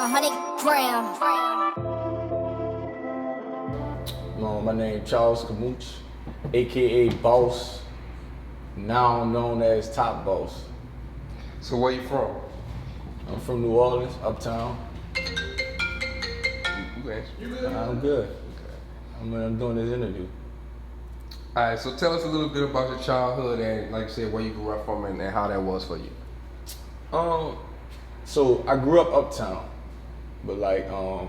100 grams. My name Charles Mouche, aka Boss, now known as Top Boss. So where you from? I'm from New Orleans, uptown. I'm good. I'm doing this interview. All right, so tell us a little bit about your childhood and, like I said, where you grew up from and how that was for you. So I grew up uptown, but like, I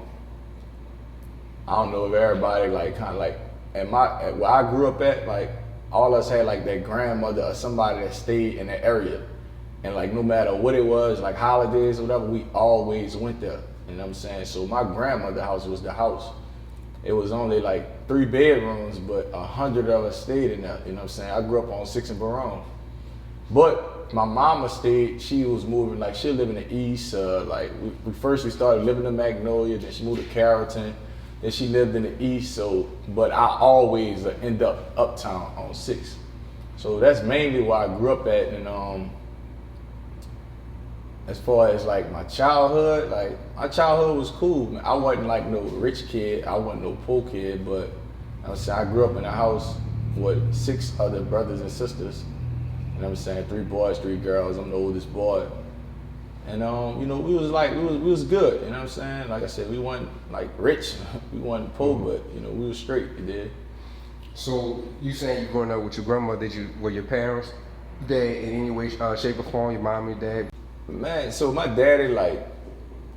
don't know if everybody like kind of like where I grew up at, like all us had like that grandmother or somebody that stayed in the area, and like no matter what it was, like holidays or whatever, we always went there. You know what I'm saying? So my grandmother's house was the house. It was only like 3 bedrooms, but 100 of us stayed in there. You know what I'm saying? I grew up on 6th and Barone. But my mama stayed, she was moving, like she lived in the east. Like we started living in Magnolia, then she moved to Carrollton, then she lived in the east. So, but I always end up uptown on 6th. So that's mainly where I grew up at. And as far as like my childhood was cool. Man. I wasn't like no rich kid, I wasn't no poor kid, but I grew up in a house with 6 other brothers and sisters. You know what I'm saying? 3 boys, 3 girls. I'm the oldest boy. And you know, we was good, you know what I'm saying? Like I said, we weren't like rich, we weren't poor, but you know, we was straight, you did. So you saying you growing up with your grandmother, were your parents there in any way, shape or form, your mom, your dad? Man, so my daddy, like,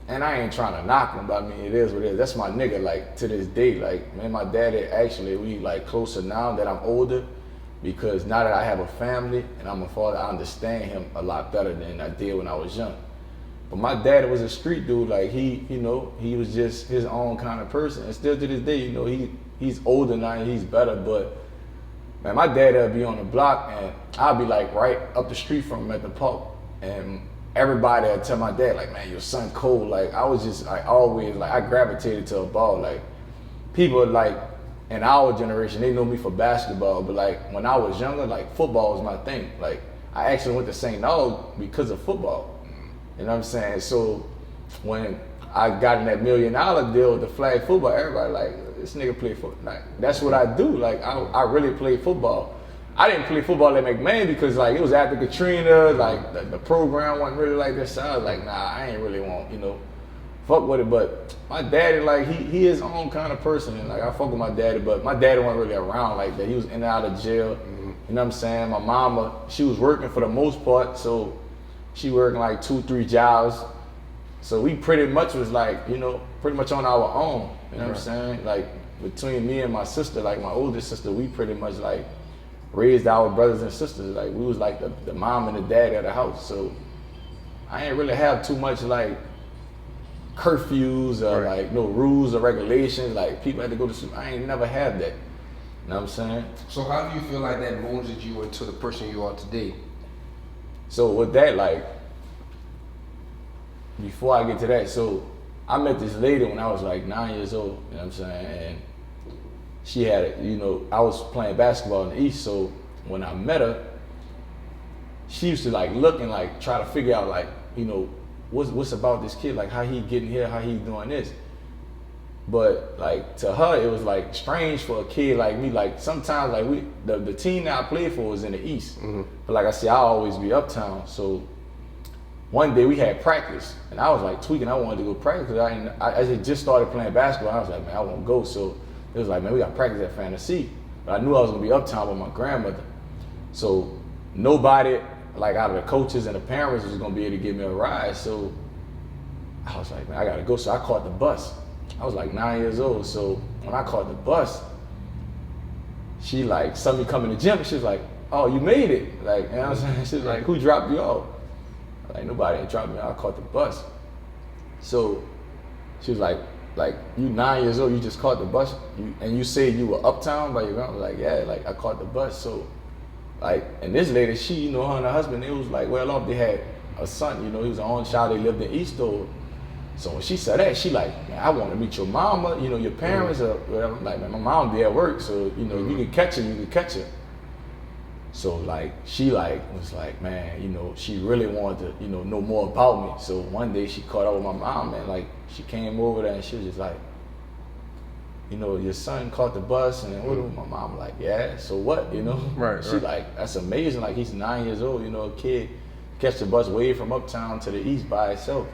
and I ain't trying to knock him, but I mean, it is what it is. That's my nigga, like, to this day. Like, man, my daddy, actually, we, like, closer now that I'm older, because now that I have a family and I'm a father, I understand him a lot better than I did when I was young. But my daddy was a street dude. Like, he was just his own kind of person. And still to this day, you know, he's older now and he's better, but, man, my daddy would be on the block and I'll be, like, right up the street from him at the park. And everybody would tell my dad, like, man, your son cold. Like, I was just, like, always, like, I gravitated to a ball. Like, people, like, in our generation, they know me for basketball, but, like, when I was younger, like, football was my thing. Like, I actually went to St. Aug because of football. You know what I'm saying? So, when I got in that $1 million deal with the flag football, everybody, like, this nigga play football. Like, that's what I do. Like, I really play football. I didn't play football at McMahon because like it was after Katrina, like the program wasn't really like this. So I was like, nah, I ain't really want, you know, fuck with it. But my daddy, like he his own kind of person, and like I fuck with my daddy, but my daddy wasn't really around like that. He was in and out of jail. Mm-hmm. You know what I'm saying? My mama, she was working for the most part, so she working like 2-3 jobs. So we pretty much was like, you know, pretty much on our own. You know what I'm saying? Like between me and my sister, like my oldest sister, we pretty much like raised our brothers and sisters. Like we was like the mom and the dad of the house. So I ain't really have too much like curfews or like no rules or regulations. Like people had to go to school. I ain't never had that. You know what I'm saying? So how do you feel like that molded you into the person you are today? So with that, like, before I get to that, so I met this lady when I was like 9 years old, you know what I'm saying? And she had, you know, I was playing basketball in the East, so when I met her, she used to like look and like try to figure out like, you know, what's about this kid, like how he getting here, how he doing this. But like to her, it was like strange for a kid like me. Like sometimes like the team that I played for was in the East. Mm-hmm. But like I said, I always be uptown. So one day we had practice and I was like tweaking. I wanted to go practice because I just started playing basketball. I was like, man, I won't go. So it was like, man, we got practice at Fantasy. But I knew I was gonna be uptown with my grandmother. So nobody like out of the coaches and the parents was gonna be able to give me a ride. So I was like, man, I gotta go. So I caught the bus. I was like 9 years old, so when I caught the bus, she like saw me come in the gym and she was like, oh, you made it. Like, you know what I'm saying? She was like, who dropped you off? Like, nobody ain't dropped me off, I caught the bus. So she was like, you 9 years old, you just caught the bus, and you said you were uptown by your grandma? Like, yeah, like I caught the bus. So like, and this lady, she, you know, her and her husband, it was like well off, they had a son, you know, he was the only child, they lived in Eastover. So when she said that, she like, man, I want to meet your mama, you know, your parents or whatever. Like, man, my mom be at work, so, you know, you can catch her, So like she like was like, man, you know, she really wanted to, you know more about me. So one day she caught up with my mom, and like she came over there and she was just like, you know, your son caught the bus, and what? My mom like, yeah. So what? You know? Right. She like, that's amazing. Like he's 9 years old. You know, a kid catch the bus way from uptown to the east by itself.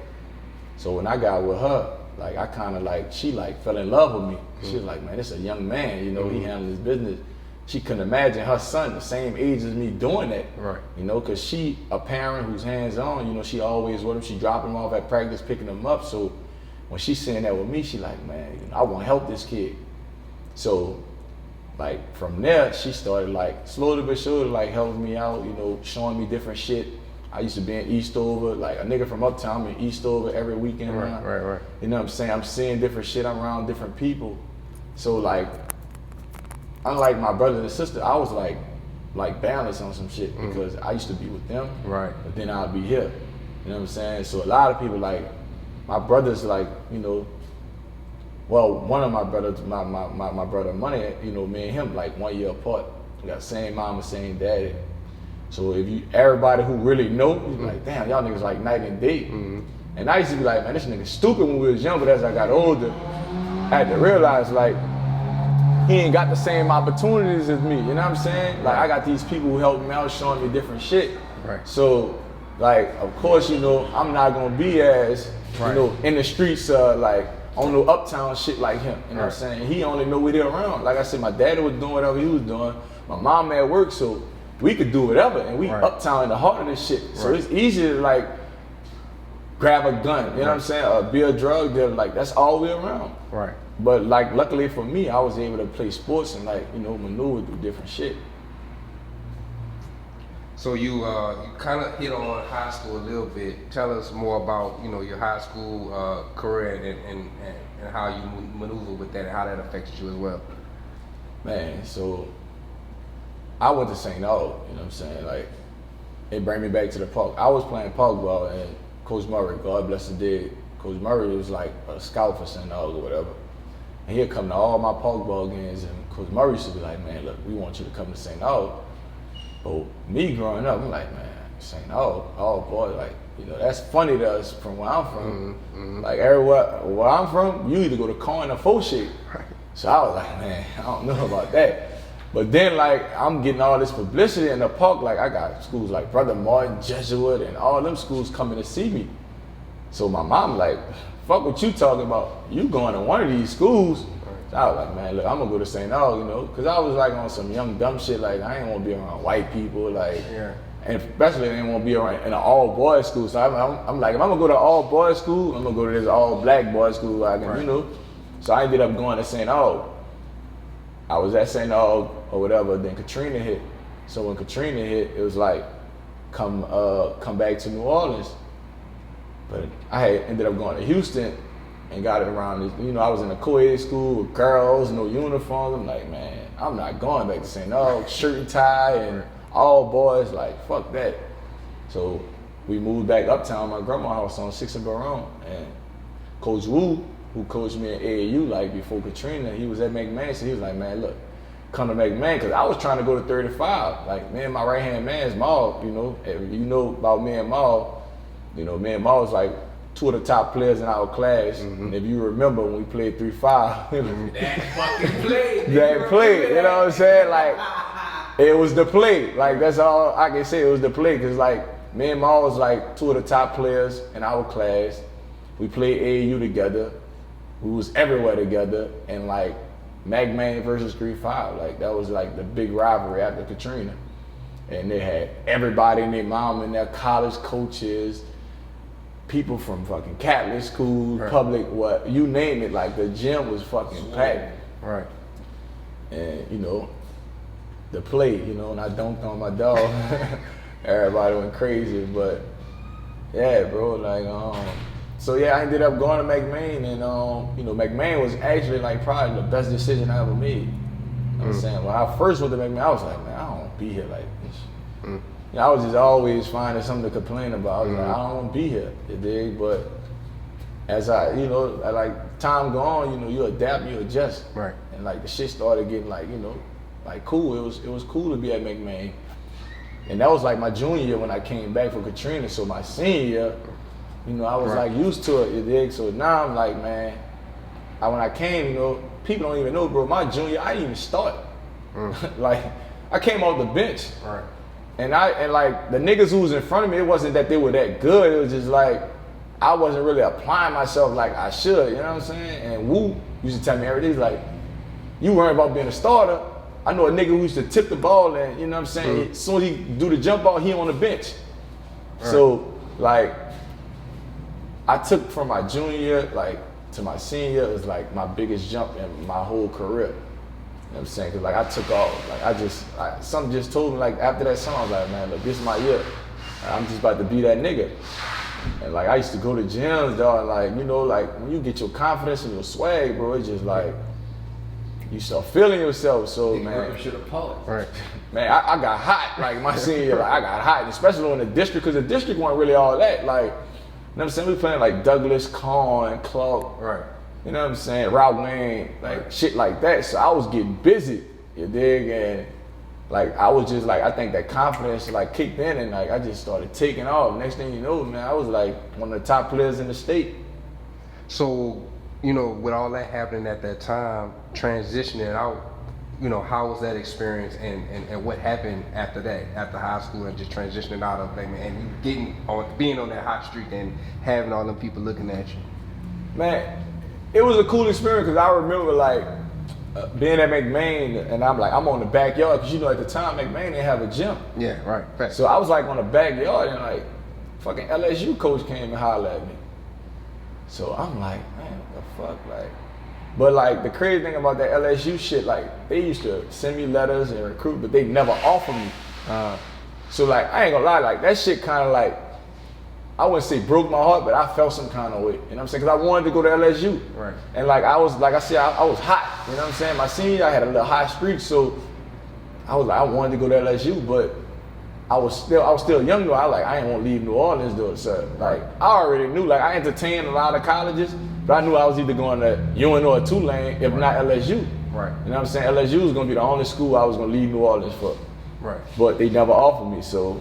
So when I got with her, like I kind of like, she like fell in love with me. She was like, man, this is a young man. You know, he handling his business. She couldn't imagine her son the same age as me doing that. Right. You know, cause she a parent who's hands on. You know, she always with him. She dropping him off at practice, picking him up. So when she's saying that with me, she like, man, you know, I want to help this kid. So, like from there, she started like slowly but surely like helping me out. You know, showing me different shit. I used to be in Eastover, like a nigga from uptown in Eastover every weekend. Right. You know what I'm saying? I'm seeing different shit. I'm around different people. So like, unlike my brother and sister, I was like balanced on some shit because I used to be with them. Right. But then I'll be here. You know what I'm saying? So a lot of people like, my brothers like, you know, well, one of my brothers, my brother Money, you know, me and him like 1 year apart. We got same mama, same daddy. So if you, everybody who really know, you be like, damn, y'all niggas like night and day. And I used to be like, man, this nigga stupid when we was young, but as I got older, I had to realize like, he ain't got the same opportunities as me, you know what I'm saying? Like I got these people who help me out, showing me different shit. Right. So like, of course, you know, I'm not gonna be as, you know, in the streets, like, on no uptown shit like him, you know what I'm saying? He only know we there around. Like I said, my daddy was doing whatever he was doing. My mom at work, so we could do whatever, and we uptown in the heart of this shit. So it's easy to like grab a gun, you know what I'm saying, or be a drug dealer. Like that's all we around. Right. But like luckily for me, I was able to play sports and like, you know, maneuver through different shit. So you kind of hit on high school a little bit. Tell us more about, you know, your high school career and how you maneuver with that and how that affected you as well. Man, so I went to St. Aug, you know what I'm saying? Like, it brought me back to the park. I was playing park ball, and Coach Murray, God bless the dead, Coach Murray was like a scout for St. Aug or whatever. And he'd come to all my park ball games, and Coach Murray used to be like, man, look, we want you to come to St. Aug. But me growing up, I'm like, man, St. Aug, oh boy, like, you know, that's funny to us from where I'm from. Like, everywhere where I'm from, you either go to Coin or Fauché. So I was like, man, I don't know about that. But then, like, I'm getting all this publicity in the park. Like, I got schools like Brother Martin, Jesuit, and all them schools coming to see me. So my mom like, fuck what you talking about. You going to one of these schools. So I was like, man, look, I'm gonna go to St. Aug, you know, because I was like on some young dumb shit. Like, I ain't want to be around white people, like, and especially I didn't want to be around in an all boys school. So I'm like, if I'm gonna go to all boys school, I'm gonna go to this all black boys school, where I can, you know. So I ended up going to St. Aug. I was at St. Aug or whatever. Then Katrina hit. So when Katrina hit, it was like, come back to New Orleans. But I had ended up going to Houston and got it around this, you know, I was in a co-ed school with girls, no uniforms. I'm like, man, I'm not going back to St. Aug, shirt and tie and all boys, like, fuck that. So we moved back uptown, my grandma's house on 6th and Baron. And Coach Wu, who coached me at AAU, like, before Katrina, he was at McMahon, so he was like, man, look, come to McMahon, because I was trying to go to 35. Like, man, my right-hand man's Maul, you know. If you know about me and Maul, you know, me and Maul was like two of the top players in our class. And if you remember when we played 3-5, That fucking play. that play, you know what I'm saying? Like, it was the play. Like, that's all I can say, it was the play, because like, me and Maul was like two of the top players in our class. We played AAU together. We was everywhere together, and like, McMahon versus 3-5, like, that was like the big rivalry after Katrina. And they had everybody and their mom and their college coaches, people from fucking Catholic schools, public, what, you name it, like the gym was fucking packed. Right. And, you know, the play, you know, and I dunked on my dog. Everybody went crazy, but yeah, bro, like, so yeah, I ended up going to McMahon, and you know, McMahon was actually like probably the best decision I ever made. You know what I'm saying? When I first went to McMahon, I was like, man, I don't want to be here like this. You know, I was just always finding something to complain about. I was like, I don't want to be here, you dig? But as I, you know, like time go on, you know, you adapt, you adjust. Right. And like the shit started getting like, you know, like cool. It was cool to be at McMahon. And that was like my junior year when I came back from Katrina. So my senior year, you know, I was like used to it, you dig? So now I'm like, man, when I came, you know, people don't even know, bro, my junior, I didn't even start. Like, I came off the bench. Right. And like the niggas who was in front of me, it wasn't that they were that good. It was just like, I wasn't really applying myself like I should, you know what I'm saying? And Wu used to tell me every day, he's like, you worrying about being a starter. I know a nigga who used to tip the ball and, you know what I'm saying? As soon as he do the jump ball, he on the bench. Right. So, like, I took from my junior year, like, to my senior year, it was like my biggest jump in my whole career. You know what I'm saying? Cause like I took off, like something just told me like after that song, I was like, man, look, this is my year. I'm just about to be that nigga. And like I used to go to gyms, dog, like, you know, like when you get your confidence and your swag, bro, it's just like, you start feeling yourself, so man. Right. Man, I got hot, like my senior year, like I got hot, especially in the district, cause the district wasn't really all that, like, you know what I'm saying? We playing like Douglas, Con, Clark, right. You know what I'm saying? Route Wayne, like shit like that. So I was getting busy, you dig? And like I was just like, I think that confidence like kicked in and like I just started taking off. Next thing you know, man, I was like one of the top players in the state. So, you know, with all that happening at that time, transitioning out, you know, how was that experience and what happened after that, after high school and just transitioning out of them and you being on that hot streak and having all them people looking at you? Man, it was a cool experience because I remember like being at McMain and I'm on the backyard because you know at the time McMain didn't have a gym. Yeah, right. Fact. So I was like on the backyard and like fucking LSU coach came and hollered at me. So I'm like, man, what the fuck, like. But like the crazy thing about that LSU shit, like they used to send me letters and recruit, but they never offered me. So like I ain't gonna lie, like that shit kind of like, I wouldn't say broke my heart, but I felt some kind of way. You know what I'm saying? Cause I wanted to go to LSU. Right. And like I was, like I said, I was hot. You know what I'm saying? My senior year, I had a little hot streak, so I was like, I wanted to go to LSU, but I was still young though. I ain't want to leave New Orleans though. So like I already knew, like I entertained a lot of colleges. But I knew I was either going to UNO or Tulane, if not LSU. Right. You know what I'm saying? LSU was going to be the only school I was going to leave New Orleans for. Right. But they never offered me, so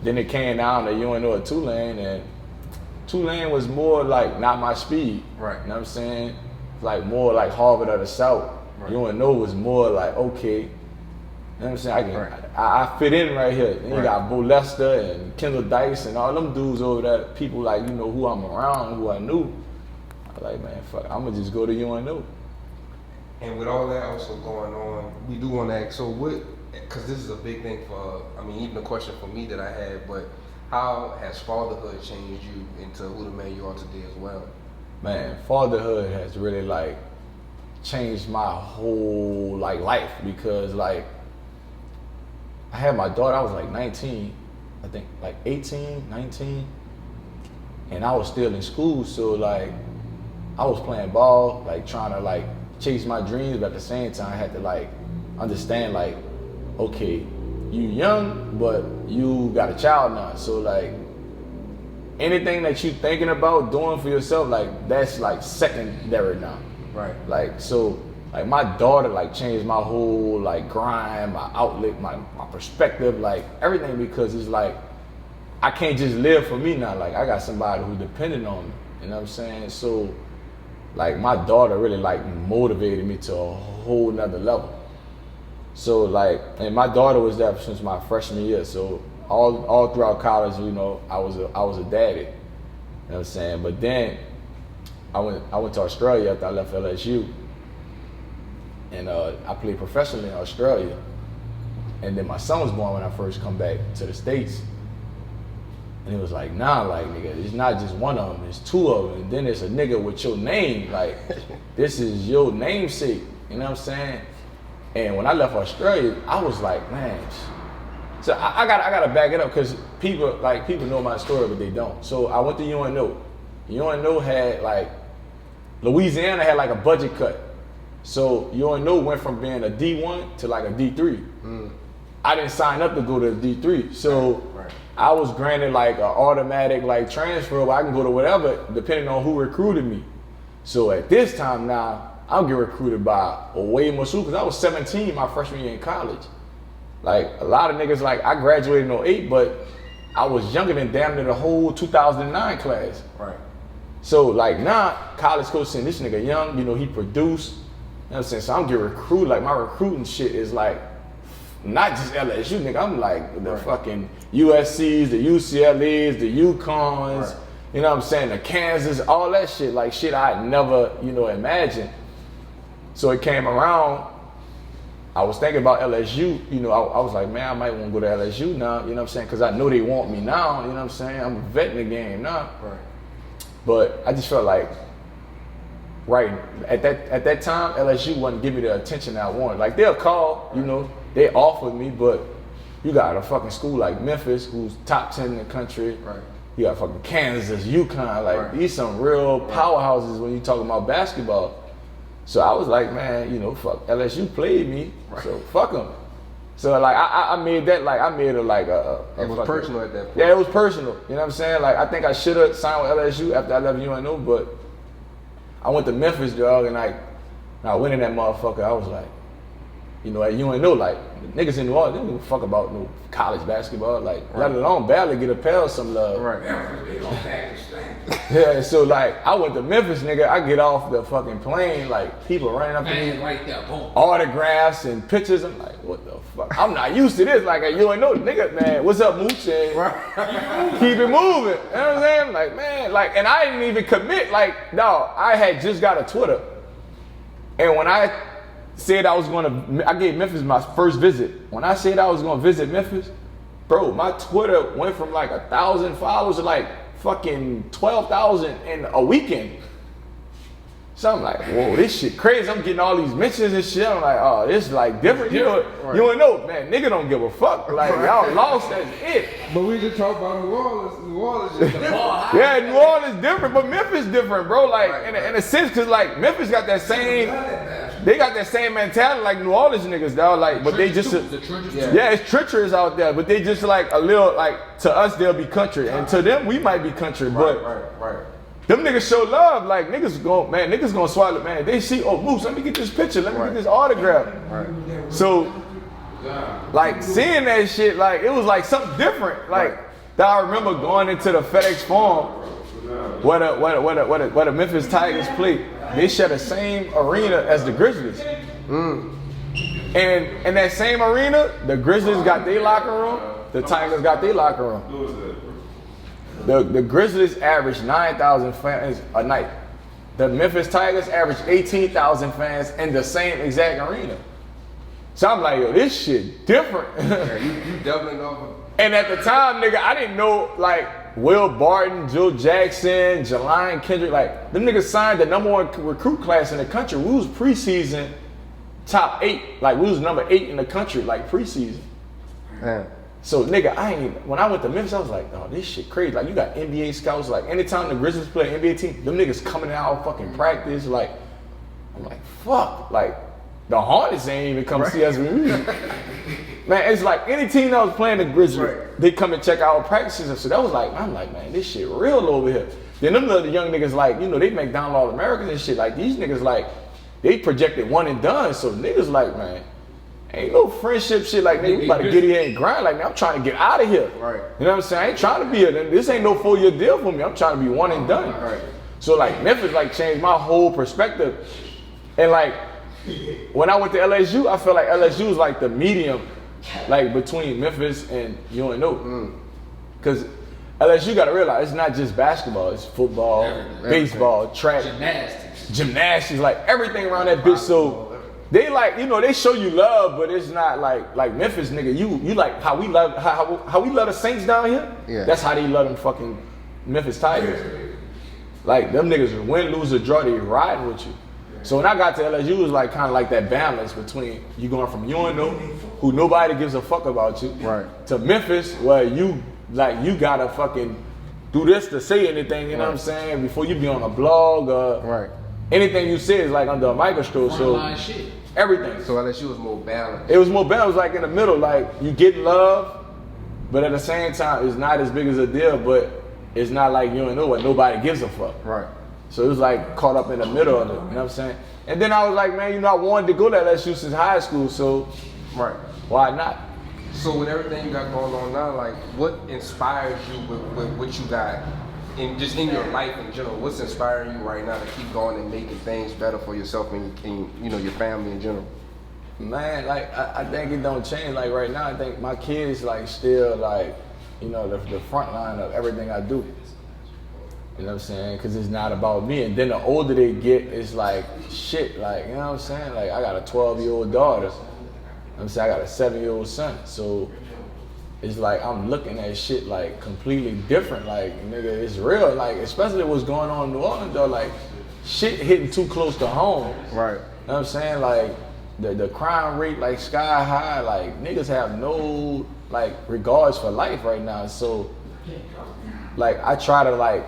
then it came down to UNO or Tulane, and Tulane was more like not my speed. Right. You know what I'm saying? Like more like Harvard of the South. Right. UNO was more like, okay, you know what I'm saying? I fit in right here. Then you got Bo Lester and Kendall Dice and all them dudes over there, people like, you know, who I'm around, who I knew. Like, man, fuck, I'm gonna just go to UNO. And with all that also going on, we do want to ask, so what, because this is a big thing for, I mean, even a question for me that I had, but how has fatherhood changed you into who the man you are today as well? Man, fatherhood has really like changed my whole like life because like I had my daughter, I was like 19, I think like 18, 19, and I was still in school, so like I was playing ball, like trying to like chase my dreams, but at the same time I had to like understand like, okay, you young, but you got a child now. So like anything that you thinking about doing for yourself, like that's like secondary now. Right. Like so like my daughter like changed my whole like grind, my outlook, my perspective, like everything, because it's like I can't just live for me now. Like I got somebody who's dependent on me. You know what I'm saying? So like my daughter really like motivated me to a whole nother level. So like, and my daughter was there since my freshman year. So all throughout college, you know, I was a daddy. You know what I'm saying? But then I went to Australia after I left LSU, and I played professionally in Australia. And then my son was born when I first come back to the States. And it was like, nah, like, nigga, it's not just one of them, it's two of them. And then it's a nigga with your name, like, this is your namesake, you know what I'm saying? And when I left Australia, I was like, man. So I gotta back it up, because people know my story, but they don't. So I went to UNO. UNO had like, Louisiana had like a budget cut. So UNO went from being a D1 to like a D3. I didn't sign up to go to the D3. So I was granted like an automatic like transfer where I can go to whatever, depending on who recruited me. So at this time now, I'm getting recruited by way more schools, because I was 17 my freshman year in college. Like a lot of niggas, like I graduated in 08, but I was younger than damn near the whole 2009 class. Right. So like now, college coach saying this nigga young, you know, he produced. You know what I'm saying? So I'm getting recruited. Like my recruiting shit is like not just LSU, nigga. I'm like the fucking USC's, the UCLA's, the UConns. Right. You know what I'm saying? The Kansas, all that shit. Like shit I never, you know, imagined. So it came around. I was thinking about LSU, you know, I was like, man, I might want to go to LSU now, you know what I'm saying? Because I know they want me now, you know what I'm saying? I'm a vet in the game now. Right. But I just felt like, right, at that time, LSU wasn't giving me the attention I wanted. Like, they'll call, you know, they offered me, but you got a fucking school like Memphis, who's top 10 in the country. Right. You got fucking Kansas, UConn, like, these some real powerhouses when you talking about basketball. So I was like, man, you know, fuck, LSU played me, so fuck them. So like, I made that, like, I made it like a it was fucking, personal at that point. Yeah, it was personal, you know what I'm saying? Like, I think I should have signed with LSU after I left UNO, but I went to Memphis, dog, and like, I went in that motherfucker, I was like, you know, at UNO, like, niggas in New Orleans, they don't give a fuck about no college basketball, like, let alone barely get a pair of some love. Right. Yeah, so like, I went to Memphis, nigga, I get off the fucking plane, like, people running up to me, right there, boom. autographs and pictures, I'm like, what the fuck? I'm not used to this, like, you ain't know, nigga, man, what's up, Mouche? And keep it moving, you know what I'm saying? Like, man, like, and I didn't even commit, like, no, I had just got a Twitter, and when I said I was gonna, I gave Memphis my first visit. When I said I was gonna visit Memphis, bro, my Twitter went from like 1,000 followers to like fucking 12,000 in a weekend. So I'm like, whoa, this shit crazy. I'm getting all these mentions and shit. I'm like, oh, this is like different. You know, you don't know, man, nigga don't give a fuck. Like, y'all lost, that's it. But we just talk about New Orleans. New Orleans is different. Yeah, New Orleans different, but Memphis different, bro. Like, in a sense, cause like Memphis got that same, they got that same mentality like New Orleans niggas, dog. Like, but they just, yeah, it's treacherous out there. But they just like a little, like to us they'll be country, and to them we might be country. But Right. them niggas show love. Like niggas gonna swallow. Man, they see, oh Moose, let me get this picture, let me get this autograph. Right. So, like seeing that shit, like it was like something different. Like that I remember going into the FedEx Forum where the Memphis Tigers played. They share the same arena as the Grizzlies. And in that same arena, the Grizzlies got their locker room, the Tigers got their locker room. The Grizzlies averaged 9,000 fans a night. The Memphis Tigers averaged 18,000 fans in the same exact arena. So I'm like, yo, this shit different. Yeah, you doubling over. And at the time, nigga, I didn't know, like, Will Barton, Joe Jackson, Jelani Kendrick, like, them niggas signed the #1 recruit class in the country. We was preseason top 8. Like, we was number 8 in the country, like, preseason. Man. So, nigga, when I went to Memphis, I was like, oh, this shit crazy. Like, you got NBA scouts. Like, anytime the Grizzlies play an NBA team, them niggas coming out fucking practice. Like, I'm like, fuck. Like, the Hornets ain't even come see us. Man, it's like any team that was playing the Grizzlies, they come and check out practices. And so that was like, I'm like, man, this shit real over here. Then them little young niggas, like, you know, they make down all Americans and shit. Like, these niggas, like, they projected one and done. So niggas like, man, ain't no friendship shit like, nigga, we about to get here and grind. Like, man, I'm trying to get out of here. Right. You know what I'm saying? I ain't trying to be here. This ain't no 4-year deal for me. I'm trying to be one and done. Right. So, like, Memphis, like, changed my whole perspective. And, like, when I went to LSU, I felt like LSU was, like, the medium, like, between Memphis and UNO. Because LSU got to realize it's not just basketball. It's football, baseball, track, gymnastics, like, everything around that bitch. So, they like, you know, they show you love, but it's not like Memphis, nigga. You like how we love how we love the Saints down here. Yeah. That's how they love them fucking Memphis Tigers. Like them niggas win, lose, or draw, they riding with you. So when I got to LSU, it was like kind of like that balance between you going from UNO, who nobody gives a fuck about you, to Memphis, where you gotta fucking do this to say anything. You know what I'm saying? Before you be on a blog, anything you say is like under a microscope. So everything. So LSU was more balanced. It was more balanced, like in the middle. Like you get love, but at the same time, it's not as big as a deal. But it's not like you know what nobody gives a fuck. Right. So it was like caught up in the middle of it. You know what I'm saying? And then I was like, man, you know, I wanted to go to LSU since high school. So why not? So with everything you got going on now, like what inspires you with what you got in just in your life in general? What's inspiring you right now to keep going and making things better for yourself and you know your family in general? Man, like I think it don't change. Like right now, I think my kids like still like, you know, the front line of everything I do. You know what I'm saying? Because it's not about me. And then the older they get, it's like shit. Like, you know what I'm saying? Like I got a 12-year-old daughter. I'm saying I got a 7-year-old son, so it's like I'm looking at shit like completely different. Like nigga, it's real. Like especially what's going on in New Orleans though. Like shit hitting too close to home. Right. You know what I'm saying? Like the crime rate like sky high. Like niggas have no like regards for life right now. So like I try to like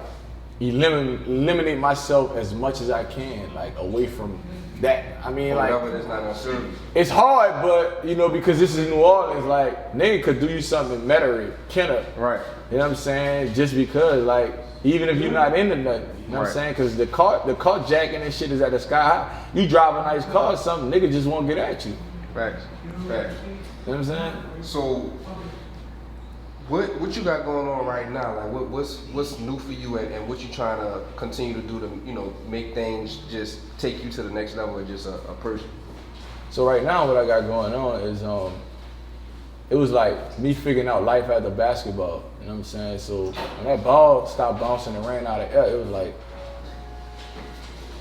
eliminate myself as much as I can, like away from that. I mean, like, it's not gonna serve you. It's hard, but you know, because this is New Orleans, like, nigga could do you something in Metairie, Kenner. Right. You know what I'm saying? Just because, like, even if you're not into nothing, you know what I'm saying? Because the car jacking and shit is at the sky high. You drive a nice car, something nigga just won't get at you. Facts. Facts. You know what I'm saying? So, what you got going on right now? Like, what's new for you, and what you trying to continue to do to, you know, make things just take you to the next level as just a person? So right now, what I got going on is it was like me figuring out life after basketball. You know what I'm saying? So when that ball stopped bouncing and ran out of air, it was like,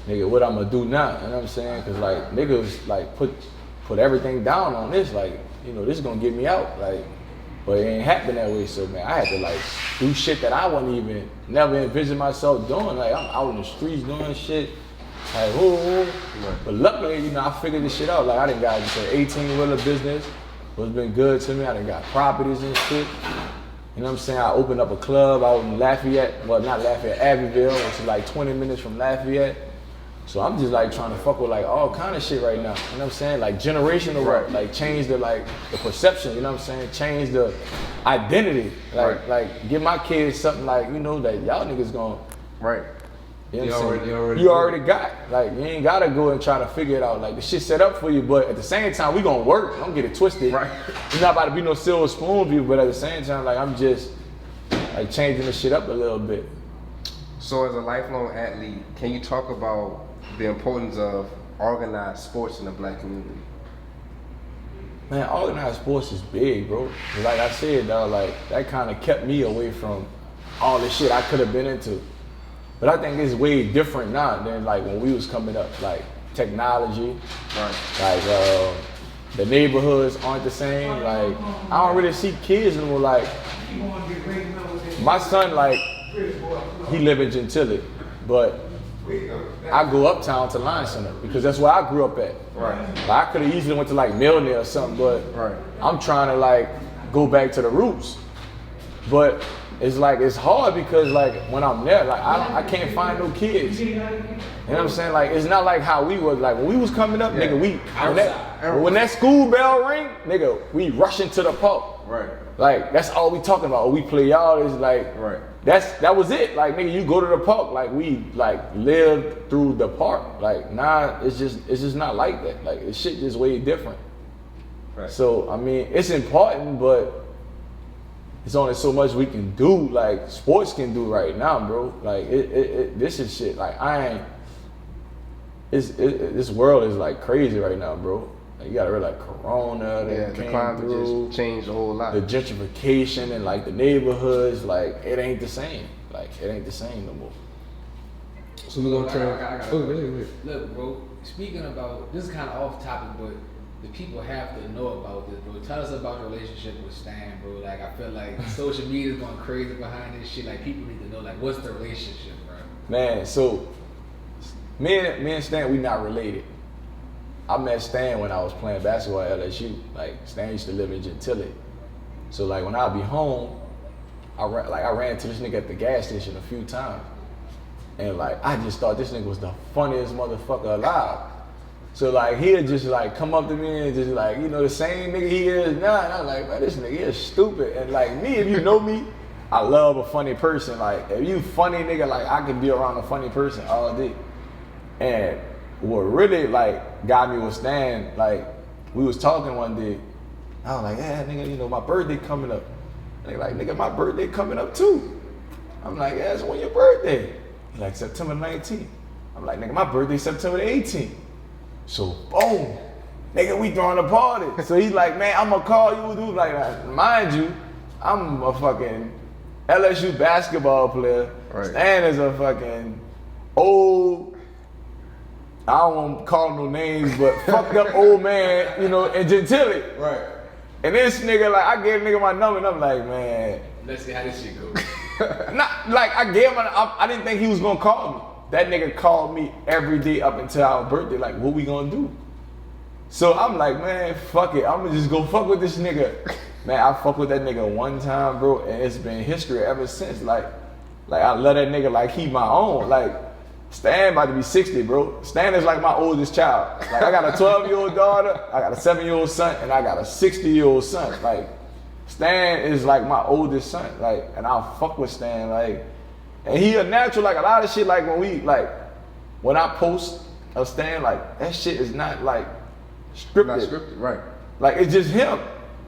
nigga, what I'm gonna do now? You know what I'm saying? Cause like niggas like put everything down on this, like, you know, this is gonna get me out, like. But it ain't happen that way, so man, I had to like do shit that I wouldn't even never envision myself doing. Like I'm out in the streets doing shit, like whoa. But luckily, you know, I figured this shit out. Like I done got this 18-wheeler business, what's been good to me. I done got properties and shit. You know what I'm saying? I opened up a club out in Lafayette, well not Lafayette, Abbeville, which is like 20 minutes from Lafayette. So I'm just like trying to fuck with like all kind of shit right now. You know what I'm saying? Like generational work, like change the perception, you know what I'm saying? Change the identity. Like give my kids something like, you know, that y'all niggas gonna you know what I'm saying? You already got. Like you ain't gotta go and try to figure it out. Like the shit set up for you, but at the same time we gonna work. Don't get it twisted. Right. It's not about to be no silver spoon view, but at the same time, like I'm just like changing the shit up a little bit. So as a lifelong athlete, can you talk about the importance of organized sports in the black community? Man, organized sports is big, bro. Like I said, dog, like that kind of kept me away from all the shit I could have been into. But I think it's way different now than like when we was coming up. Like technology, like the neighborhoods aren't the same. Like I don't really see kids anymore. Like my son, like he live in Gentilly, but I go uptown to Line Center because that's where I grew up at. Right. Like, I could have easily went to like Millionaire or something, but I'm trying to like go back to the roots. But it's like it's hard because like when I'm there, like I can't find no kids. You know what I'm saying? Like it's not like how we was like when we was coming up, nigga. When that school bell ring, nigga, we rushing to the park. Right. Like that's all we talking about. We play y'all is like that was it. Like nigga, you go to the park. Like we like lived through the park. Like nah, it's just not like that. Like this shit just way different. Right. So I mean, it's important, but it's only so much we can do. Like sports can do right now, bro. Like this is shit. Like this world is like crazy right now, bro. Like, you gotta realize Corona, the climate just changed a whole lot. The gentrification and like the neighborhoods, like it ain't the same. Like it ain't the same no more. So we're gonna turn. Look, bro. Speaking about this is kind of off topic, but the people have to know about this, bro. Tell us about your relationship with Stan, bro. Like I feel like social media is going crazy behind this shit. Like people need to know, like, what's the relationship, bro? Man, so me and Stan, we not related. I met Stan when I was playing basketball at LSU. Like Stan used to live in Gentilly. So like when I'd be home, I ran to this nigga at the gas station a few times. And like I just thought this nigga was the funniest motherfucker alive. So like he'd just like come up to me and just like, you know, the same nigga he is now. And I'm like, man, this nigga is stupid. And like me, if you know me, I love a funny person. Like if you funny nigga, like I can be around a funny person all day. And what really like got me was Stan, like we was talking one day I was like, yeah, nigga, you know, my birthday coming up. And they like, nigga, my birthday coming up too. I'm like, yeah, it's when your birthday? He like, September 19th. I'm like, nigga, my birthday's September the 18th. So, boom, nigga, we throwing a party. So he's like, man, I'm gonna call you, dude. Like, mind you, I'm a fucking LSU basketball player. Right. Stan is a fucking old, I don't want to call no names, but fucked up old man, you know, in Gentilly. Right. And this nigga, like, I gave nigga my number, and I'm like, man. Let's see how this shit go. Not, like, I gave him, I didn't think he was gonna call me. That nigga called me every day up until our birthday, like, what we gonna do? So I'm like, man, fuck it, I'm gonna just go fuck with this nigga. Man, I fuck with that nigga one time, bro, and it's been history ever since. Like I love that nigga like he my own. Like, Stan about to be 60, bro. Stan is like my oldest child. Like, I got a 12-year-old daughter, I got a 7-year-old son, and I got a 60-year-old son. Like, Stan is like my oldest son. Like, and I'll fuck with Stan. Like, and he a natural. Like, a lot of shit. Like, when I post of Stan, like, that shit is not like scripted. Not scripted, right? Like, it's just him.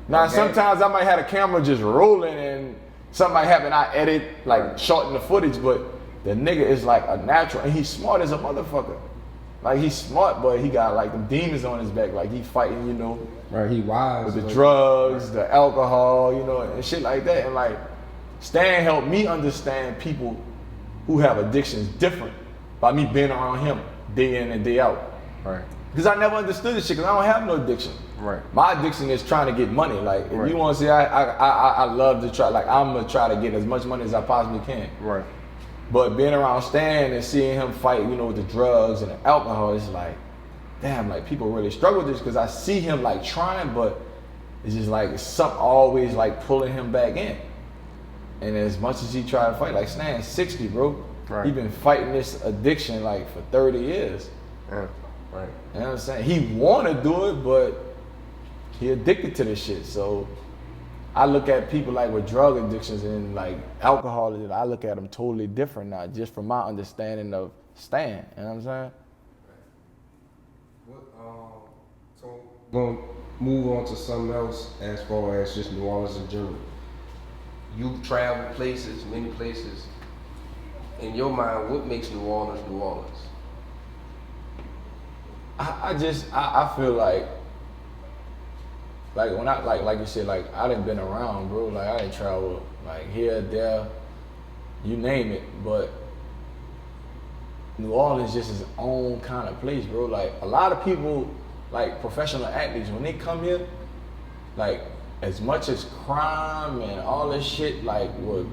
Now, Okay. sometimes I might have the camera just rolling and something might happen. I edit, like, shorten the footage, but the nigga is like a natural, and he's smart as a motherfucker. Like, he's smart, but he got like them demons on his back. Like, he fighting, you know, Right, he wise. with the like- drugs, the alcohol, you know, and shit like that. And like, Stan helped me understand people who have addictions different by me being around him day in and day out. Right, Because I never understood this shit, because I don't have no addiction. right, My addiction is trying to get money. Like, if Right. you want to see, I love to try, like, I'm going to try to get as much money as I possibly can. right. But being around Stan and seeing him fight, you know, with the drugs and the alcohol, it's like, damn, like, people really struggle with this, because I see him, like, trying, but it's just like something always, like, pulling him back in. And as much as he tried to fight, like, Stan's 60, bro. Right. He been fighting this addiction, like, for 30 years. Yeah, right. You know what I'm saying? He want to do it, but he addicted to this shit. So I look at people like with drug addictions and like alcohol, I look at them totally different now, just from my understanding of Stan. You know what I'm saying? So we're gonna move on to something else as far as just New Orleans in general. You've traveled places, many places. In your mind, what makes New Orleans New Orleans? I feel like when I like you said, like, I done been around, bro. Like, I done traveled like here, there, you name it. But New Orleans just is its own kind of place, bro. Like, a lot of people, like professional athletes, when they come here, like, as much as crime and all this shit, like, what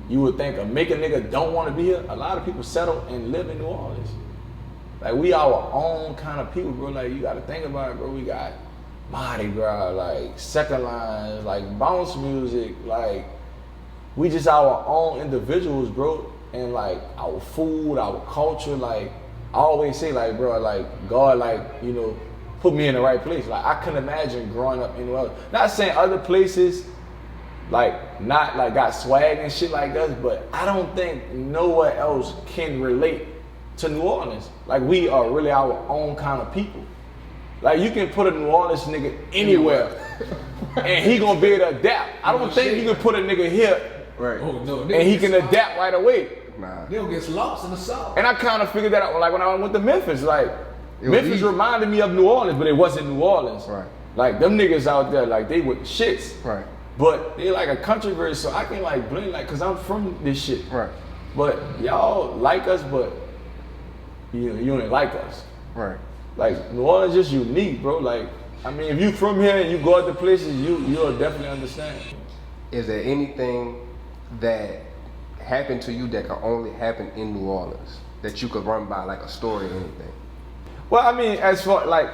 you would think make a nigga don't want to be here, a lot of people settle and live in New Orleans. Like, we our own kind of people, bro. Like, you gotta think about it, bro. We got Mardi Gras, like, second lines, like, bounce music, like, we just our own individuals, bro. And like, our food, our culture, like, I always say, like, bro, like, God, like, you know, put me in the right place. Like, I couldn't imagine growing up anywhere else. Not saying other places, like, not like got swag and shit like us, but I don't think nowhere else can relate to New Orleans. Like, we are really our own kind of people. Like, you can put a New Orleans nigga anywhere and he gonna be able to adapt. I don't think you can put a nigga here Right. Oh no, and he can adapt right away. Nah. They'll get lost in the south. And I kind of figured that out, like, when I went to Memphis. Like, It was Memphis easy. reminded me of New Orleans, but it wasn't New Orleans. Right. Like, them niggas out there, like, they with shits. Right. But they like a country version, so I can like blend, like, cause I'm from this shit. Right. But y'all like us, but you ain't like us. Right. Like, New Orleans just unique, bro. Like, I mean, if you from here and you go out to places, you'll definitely understand. Is there anything that happened to you that could only happen in New Orleans that you could run by, like a story or anything? Well, I mean, as far, like,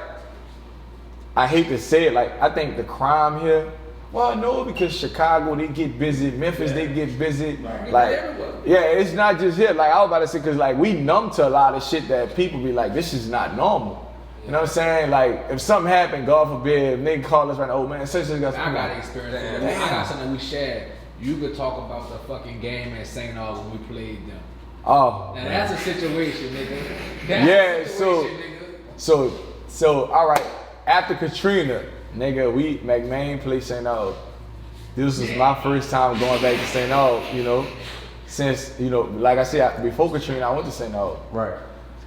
I hate to say it, like, I think the crime here, well, no, because Chicago, they get busy. Memphis, they get busy. Right. Like, Everywhere. yeah, it's not just here. Like, I was about to say, because, like, we numb to a lot of shit that people be like, this is not normal. You know what I'm saying? Like, if something happened, God forbid, if they call us right now, oh, man, such and such. I got experience. with it. Damn. I got something we shared. You could talk about the fucking game at St. Aug when we played them. Oh, Now that's a situation, nigga. Yeah, That's a situation, nigga. so, all right, after Katrina, nigga, McMahon played St. Aug. This was my first time going back to St. Aug, you know, since, you know, like I said, before Katrina, I went to St. Aug. Right.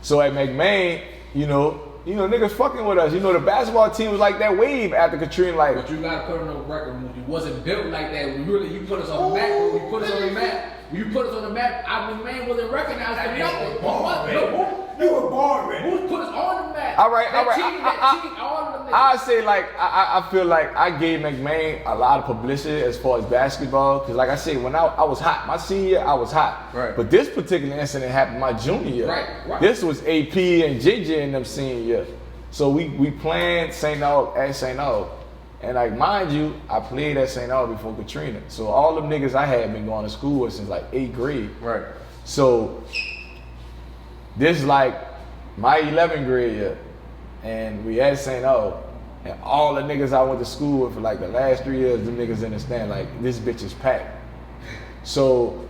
So at McMahon, you know, niggas fucking with us. You know, the basketball team was like that wave after Katrina, like. But you gotta put it on the record, you wasn't built like that. You put us on the map, bro. You put us on the map. When you put us on the map, our McMahon wasn't recognized for nothing. You were born ready. Who put us on the map? All right. That team, all of them niggas. I say like I feel like I gave McMahon a lot of publicity as far as basketball, because like I said, when I was hot, my senior year I was hot. Right. But this particular incident happened my junior year. Right. This was AP and JJ in them senior year. So we played St. Aug at St. Aug. And like mind you, I played at St. Aug before Katrina. So all them niggas I had been going to school with since like 8th grade. Right. So this like my 11th grade year, and we at St. Aug, and all the niggas I went to school with for like the last 3 years, them niggas in the stand, like this bitch is packed. So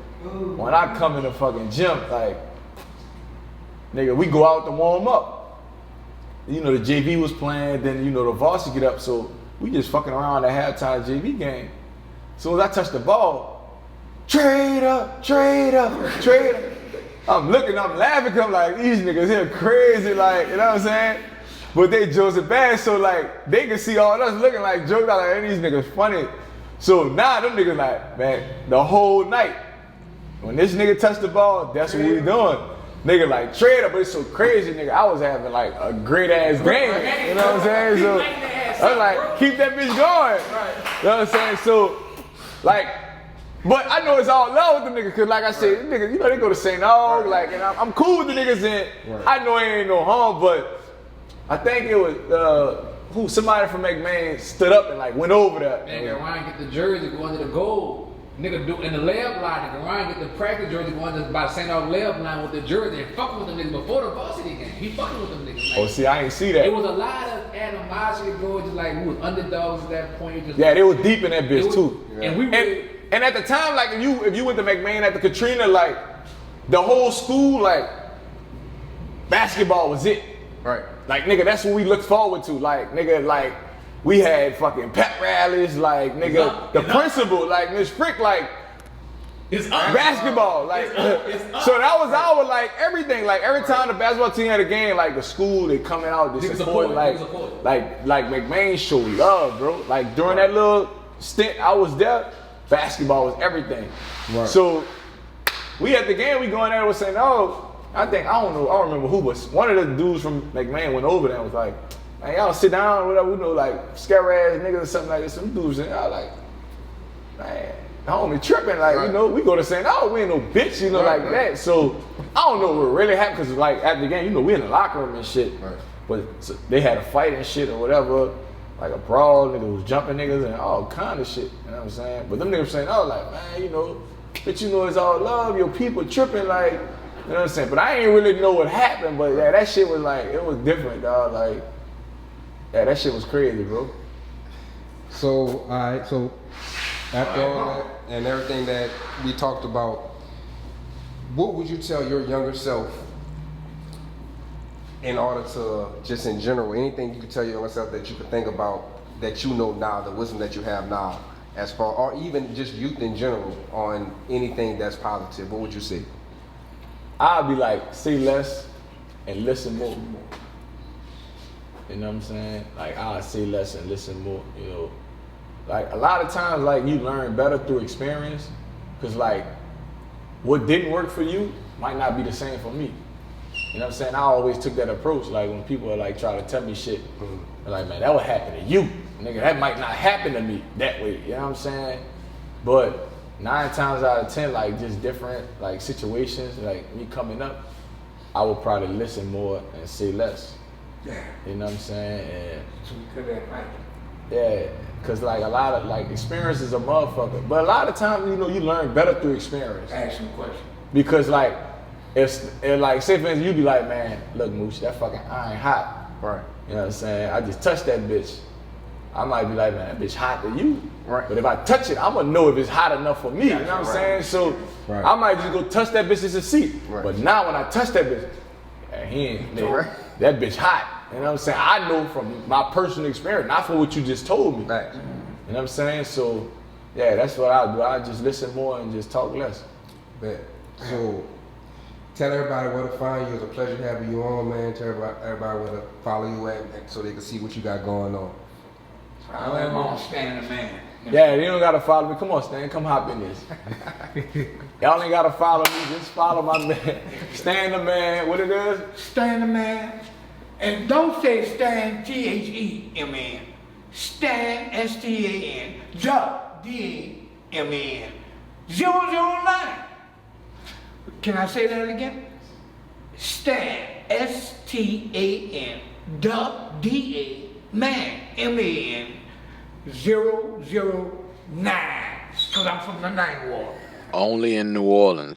when I come in the fucking gym, like, nigga, we go out to warm up. You know, the JV was playing, then you know the varsity get up, so we just fucking around at halftime JV game. So as I touch the ball, trade up. I'm looking, I'm laughing, I'm like, these niggas here crazy, like, you know what I'm saying? But they Joseph bad, so like, they can see all us looking like jokes, like, these niggas funny. So now them niggas like, man, the whole night, when this nigga touched the ball, that's what we doing. Nigga like trade up, but it's so crazy, nigga. I was having like a great ass game. You know what I'm saying? So I was like, keep that bitch going. You know what I'm saying? So like, but I know it's all love with them niggas, cause like I said, niggas, you know they go to St. Aug, like, and I'm cool with the niggas in. I know it ain't no harm, but I think it was somebody from McMahon stood up and like went over there. Nigga, Ryan get the jersey, go under the goal. Nigga do in the layup line, nigga Ryan get the practice jersey, go under by St. Aug layup line with the jersey and fucking with them niggas before the varsity game. He fucking with them niggas. Like, Oh, see, I ain't see that. it was a lot of animosity, bro. Just like we was underdogs at that point. Just Yeah, they were deep in that bitch was, too. And we were. And at the time, like if you went to McMahon after Katrina, like the whole school, like basketball was it. Right. Like nigga, that's what we looked forward to. Like nigga, like we had fucking pep rallies, like nigga, the principal, like Miss Frick, like It's up. basketball, like it's so that was our like everything. Like every time the basketball team had a game, like the school, they coming out, they Niggas support, support. like McMahon showed love, bro. Like during that little stint I was there, basketball was everything. Right. So we at the game, we going there with saying, oh, I don't remember who, but one of the dudes from McMahon went over there and was like, man, y'all sit down, whatever, you know, like scare ass niggas or something like that. Some dudes and I was like, man, homie tripping, like, you know, we go to saying, oh, we ain't no bitch, you know, like that. So I don't know what really happened, because like after the game, you know, we in the locker room and shit. Right. But so they had a fight and shit or whatever, like a brawl, niggas was jumping niggas and all kind of shit, you know what I'm saying? But them niggas saying, oh, like, man, you know, but you know it's all love, your people tripping, like, you know what I'm saying? But I ain't really know what happened, but yeah, that shit was like, it was different, dog, like, yeah, that shit was crazy, bro. So, alright, so after all that and everything that we talked about, what would you tell your younger self in order to, just in general, anything you could tell your younger self that you could think about that you know now, the wisdom that you have now, as far, or even just youth in general, on anything that's positive, what would you say? I'll be like, say less and listen more. You know what I'm saying? Like, I'll say less and listen more, you know. Like, a lot of times, like, you learn better through experience, because, like, what didn't work for you might not be the same for me. You know what I'm saying? I always took that approach, like, when people are, like, trying to tell me shit, they're like, man, that would happen to you. Nigga, that might not happen to me that way, you know what I'm saying? But 9 times out of 10, like, just different, like, situations, like, me coming up, I would probably listen more and say less. Yeah. You know what I'm saying? And So we could have like. yeah, cause like a lot of like experience is a motherfucker. But a lot of times, you know, you learn better through experience. Ask you a question. Because like, if like say for instance, you be like, man, look, Mouche, that fucking iron hot. Right. You know what I'm saying? I just touched that bitch. I might be like, man, that bitch hot to you. Right. But if I touch it, I'm gonna know if it's hot enough for me. You know what I'm saying? So Right. I might just go touch that bitch just to see. Right. But now when I touch that bitch, he ain't, nigga, Right. that bitch hot. You know what I'm saying? I know from my personal experience, not from what you just told me. Right. You know what I'm saying? So, yeah, that's what I do. I just listen more and just talk less. Bet. So, tell everybody where to find you. It's a pleasure having you on, man. Tell everybody where to follow you at so they can see what you got going on. I let mom stand the man. Yeah, you don't gotta follow me. Come on, Stan, come hop in this. Y'all ain't gotta follow me, just follow my man. Stan the man, what it is? Stand the man. And don't say Stan, T-H-E-M-N. Stan, S-T-A-N. D-A-M-N. 009. Can I say that again? Stan, S-T-A-N. D-A, man, M-A-N. 009. Because I'm from the Ninth Ward. Only in New Orleans.